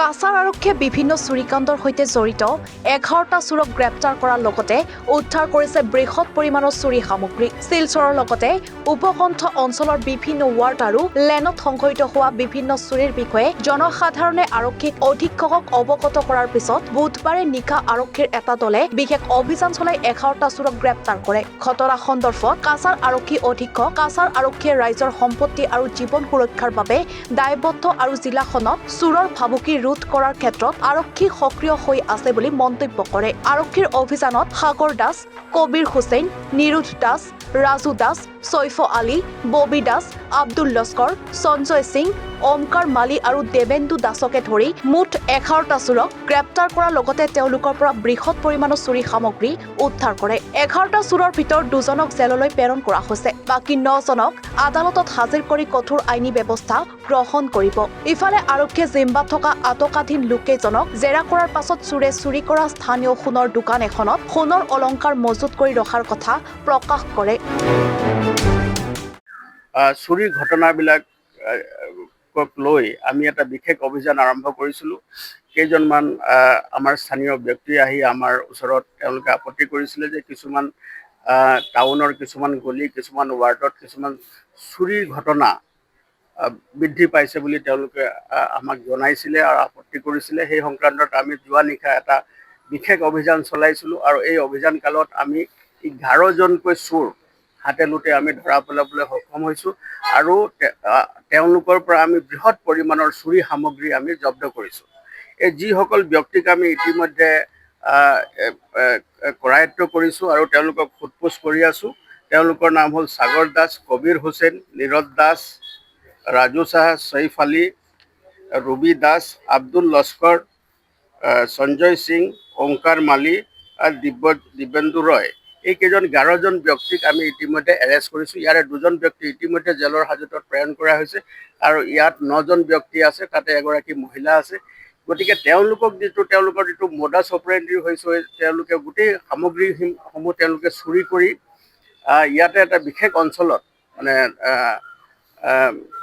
কাছাৰ আৰক্ষীয়ে বিভিন্ন চুৰিকাণ্ডৰ সৈতে জড়িত 11টা চোৰক গ্ৰেপ্তাৰ কৰাৰ লগতে উদ্ধাৰ কৰিছে বৃহৎ পৰিমাণৰ চুৰি সামগ্ৰী। শিলচৰৰ লগতে উপকণ্ঠ অঞ্চলৰ বিভিন্ন ৱাৰ্ড আৰু লেনত সংঘটিত হোৱা বিভিন্ন চুৰিৰ বিষয়ে জনসাধাৰণে আৰক্ষীক অধীক্ষকক অৱগত কৰাৰ পিছত বুধবাৰে নিশা আৰক্ষীৰ এটা দলে বিশেষ অভিযান চলাই 11টা চোৰক গ্ৰেপ্তাৰ কৰে। ঘটনা সন্দৰ্ভত কাছাৰ আৰক্ষী অধীক্ষক কাছাৰ আৰক্ষীয়ে ৰাইজৰ সম্পত্তি আৰু জীৱন সুৰক্ষাৰ বাবে দায়বদ্ধ আৰু জিলাখনত চোৰৰ ভাবুকি ৰোধ কৰাৰ ক্ষেত্ৰত আৰক্ষী সক্ৰিয় হৈ আছে বুলি মন্তব্য কৰে। আৰক্ষীৰ অভিযানত সাগৰ দাস, কবিৰ হুছেইন, নিৰুধ দাস, ৰাজু দাস, চৈফ আলী, ববি দাস, আব্দুল লস্কৰ, সঞ্জয় সিং, ওমকাৰ মালি আৰু দেৱেন্দু দাসকে ধৰি মুঠ 11টা চোৰক গ্ৰেপ্তাৰ কৰাৰ লগতে তেওঁলোকৰ পৰা বৃহৎ পৰিমাণৰ চুৰি সামগ্ৰী উদ্ধাৰ কৰে। 11টা চোৰৰ ভিতৰত 2জনক জেললৈ প্ৰেৰণ কৰা হৈছে। বাকী 9জনক আদালতত হাজিৰ কৰি কঠোৰ আইনী ব্যৱস্থা গ্ৰহণ কৰিব। ইফালে আৰক্ষীয়ে জিম্বাত থকা আটকাধীন লোককেইজনক জেৰা কৰাৰ পাছত চোৰে চুৰি কৰা স্থানীয় সোণৰ দোকান এখনত সোণৰ অলংকাৰ মজুত কৰি ৰখাৰ কথা প্ৰকাশ কৰে। চুৰিৰ ঘটনাবিলাক লৈ আমি এটা বিশেষ অভিযান আৰম্ভ কৰিছিলোঁ। কেইজনমান আমাৰ স্থানীয় ব্যক্তি আহি আমাৰ ওচৰত তেওঁলোকে আপত্তি কৰিছিলে যে কিছুমান টাউনৰ কিছুমান গলি, কিছুমান ৱাৰ্ডত কিছুমান চুৰিৰ ঘটনা বৃদ্ধি পাইছে বুলি তেওঁলোকে আমাক জনাইছিলে আৰু আপত্তি কৰিছিলে। সেই সংক্ৰান্তত আমি যোৱা নিশা এটা বিশেষ অভিযান চলাইছিলোঁ আৰু এই অভিযান কালত আমি 11জনকৈ চোৰ হাতে লোটে আমি ধৰা পেলাবলৈ সক্ষম হৈছোঁ আৰু তেওঁলোকৰ পৰা আমি বৃহৎ পৰিমাণৰ চুৰি সামগ্ৰী আমি জব্দ কৰিছোঁ। এই যিসকল ব্যক্তিক আমি ইতিমধ্যে কৰায়ত্ব কৰিছোঁ আৰু তেওঁলোকক সোধপোছ কৰি আছোঁ, তেওঁলোকৰ নাম হ'ল সাগৰ দাস, কবিৰ হুছেইন, নিৰদ দাস, ৰাজু শ্বাহ, চৈফ আলী, ৰবি দাস, আব্দুল লস্কৰ, সঞ্জয় সিং, ওমকাৰ মালি আৰু দিব্যেন্দু ৰয়। এইকেইজন 11জন ব্যক্তিক আমি ইতিমধ্যে এৰেষ্ট কৰিছোঁ। ইয়াৰে 2জন ব্যক্তি ইতিমধ্যে জেলৰ হাজতত প্ৰেৰণ কৰা হৈছে আৰু ইয়াত 9জন ব্যক্তি আছে, তাতে এগৰাকী মহিলা আছে। গতিকে তেওঁলোকৰ যিটো মডাছ অপাৰেণ্ডি হৈছে, তেওঁলোকে গোটেই সামগ্ৰীসমূহ তেওঁলোকে চুৰি কৰি ইয়াতে এটা বিশেষ অঞ্চলত মানে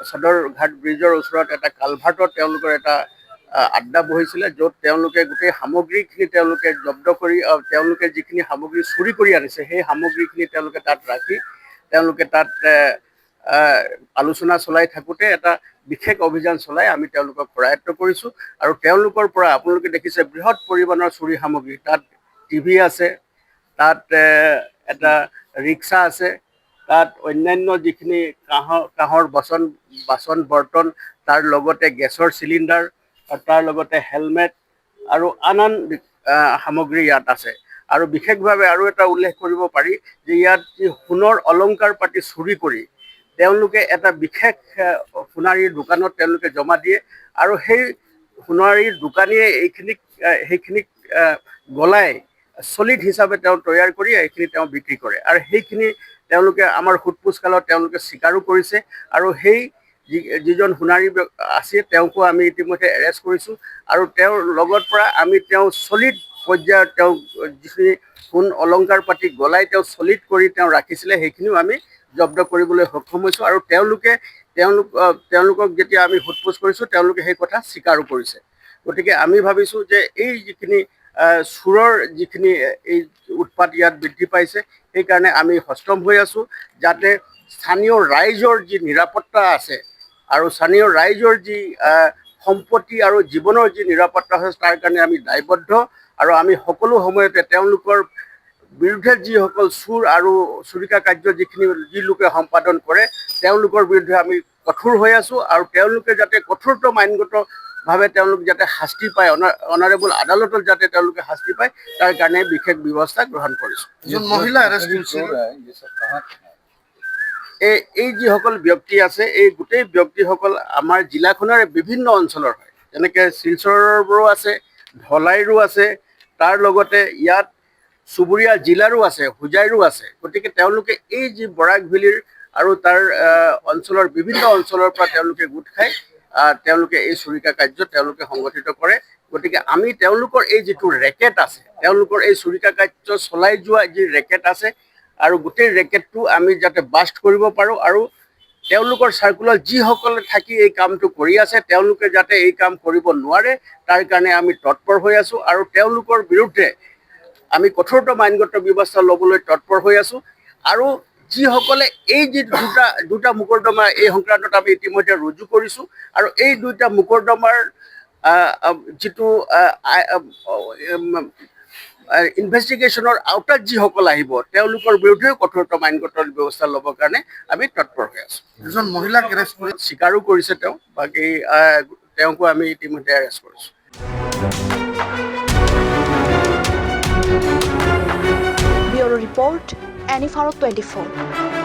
সদৰঘাট ব্ৰিজৰ ওচৰত এটা কালভাৰ্টত তেওঁলোকৰ এটা আড্ডা বহিছিলে, য'ত তেওঁলোকে গোটেই সামগ্ৰীখিনি তেওঁলোকে জব্দ কৰি তেওঁলোকে যিখিনি সামগ্ৰী চুৰি কৰি আনিছে সেই সামগ্ৰীখিনি তেওঁলোকে তাত ৰাখি তেওঁলোকে তাত আলোচনা চলাই থাকোঁতে এটা বিশেষ অভিযান চলাই আমি তেওঁলোকক কৰায়ত্ব কৰিছোঁ আৰু তেওঁলোকৰ পৰা আপোনালোকে দেখিছে বৃহৎ পৰিমাণৰ চুৰি সামগ্ৰী, তাত টিভি আছে, তাত এটা ৰিক্সা আছে, তাত অন্যান্য যিখিনি কাঁহৰ বাচন বৰ্তন, তাৰ লগতে গেছৰ চিলিণ্ডাৰ, তাৰ লগতে হেলমেট আৰু আন সামগ্ৰী ইয়াত আছে। আৰু বিশেষভাৱে আৰু এটা উল্লেখ কৰিব পাৰি যে ইয়াত যি সোণৰ অলংকাৰ পাতি চুৰি কৰি তেওঁলোকে এটা বিশেষ সোণাৰীৰ দোকানত তেওঁলোকে জমা দিয়ে আৰু সেই সোণাৰীৰ দোকানীয়ে সেইখিনিক গলাই চলিড হিচাপে তেওঁ তৈয়াৰ কৰি এইখিনি তেওঁ বিক্ৰী কৰে আৰু সেইখিনি তেওঁলোকে আমাৰ সোধপোছ কালত তেওঁলোকে স্বীকাৰো কৰিছে আৰু সেই যিজন সোণাৰী আছে তেওঁকো আমি ইতিমধ্যে এৰেষ্ট কৰিছোঁ আৰু তেওঁৰ লগত পৰা আমি তেওঁ চলিড পৰ্যায়ত তেওঁ যিখিনি সোণ অলংকাৰ পাতি গলাই তেওঁ চলিড কৰি তেওঁ ৰাখিছিলে সেইখিনিও আমি জব্দ কৰিবলৈ সক্ষম হৈছোঁ আৰু তেওঁলোকক যেতিয়া আমি সোধপোছ কৰিছোঁ তেওঁলোকে সেই কথা স্বীকাৰো কৰিছে। গতিকে আমি ভাবিছোঁ যে এই যিখিনি চোৰৰ যিখিনি এই উৎপাত ইয়াত বৃদ্ধি পাইছে সেইকাৰণে আমি সষ্টম হৈ আছোঁ, যাতে স্থানীয় ৰাইজৰ যি নিৰাপত্তা আছে আৰু স্থানীয় ৰাইজৰ যি সম্পত্তি আৰু জীৱনৰ যি নিৰাপত্তা আছে তাৰ কাৰণে আমি দায়বদ্ধ আৰু আমি সকলো সময়তে তেওঁলোকৰ বিৰুদ্ধে যিসকল চোৰ আৰু চুৰিকা কাৰ্য যি লোকে সম্পাদন কৰে তেওঁলোকৰ বিৰুদ্ধে আমি কঠোৰ হৈ আছোঁ আৰু তেওঁলোকে যাতে কঠোৰতম আইনগতভাৱে তেওঁলোক যাতে শাস্তি পায়, অনাৰেবল আদালতত যাতে তেওঁলোকে শাস্তি পায় তাৰ কাৰণে বিশেষ ব্যৱস্থা গ্ৰহণ কৰিছোঁ। এই যিসকল ব্যক্তি আছে এই গোটেই ব্যক্তিসকল আমাৰ জিলাখনৰে বিভিন্ন অঞ্চলৰ হয়, যেনেকৈ শিলচৰৰো আছে, ধলাইৰো আছে, তাৰ লগতে ইয়াত চুবুৰীয়া জিলাৰো আছে, হোজাইৰো আছে। গতিকে তেওঁলোকে এই যি বৰাক ভেলীৰ আৰু তাৰ অঞ্চলৰ বিভিন্ন অঞ্চলৰ পৰা তেওঁলোকে গোট খাই তেওঁলোকে এই চুৰিকা কাৰ্য তেওঁলোকে সংগঠিত কৰে। গতিকে আমি তেওঁলোকৰ এই যিটো ৰেকেট আছে, তেওঁলোকৰ এই চুৰিকা কাৰ্য চলাই যোৱা যি ৰেকেট আছে আৰু গোটেই ৰেকেটটো আমি যাতে বাষ্ট কৰিব পাৰোঁ আৰু তেওঁলোকৰ চাৰ্কুলাৰ যিসকলে থাকি এই কামটো কৰি আছে তেওঁলোকে যাতে এই কাম কৰিব নোৱাৰে তাৰ কাৰণে আমি তৎপৰ হৈ আছোঁ আৰু তেওঁলোকৰ বিৰুদ্ধে আমি কঠোৰতম আইনগত ব্যৱস্থা ল'বলৈ তৎপৰ হৈ আছোঁ আৰু যিসকলে এই যি দুটা মোকৰ্দমা এই সংক্ৰান্তত আমি ইতিমধ্যে ৰুজু কৰিছোঁ আৰু এই দুটা মোকৰ্দমাৰ যিটো ইনভেষ্টিগেশ্যনৰ আওতাত যিসকল আহিব তেওঁলোকৰ বিৰুদ্ধেও কঠোৰতম আইনগত ব্যৱস্থা ল'বৰ কাৰণে আমি তৎপৰ হৈ আছোঁ। দুজন মহিলাক এৰেষ্ট কৰি স্বীকাৰো কৰিছে তেওঁ, বাকী তেওঁকো আমি ইতিমধ্যে এৰেষ্ট কৰিছোঁ। ব্যুৰো ৰিপৰ্ট, এনিফাৰো 24।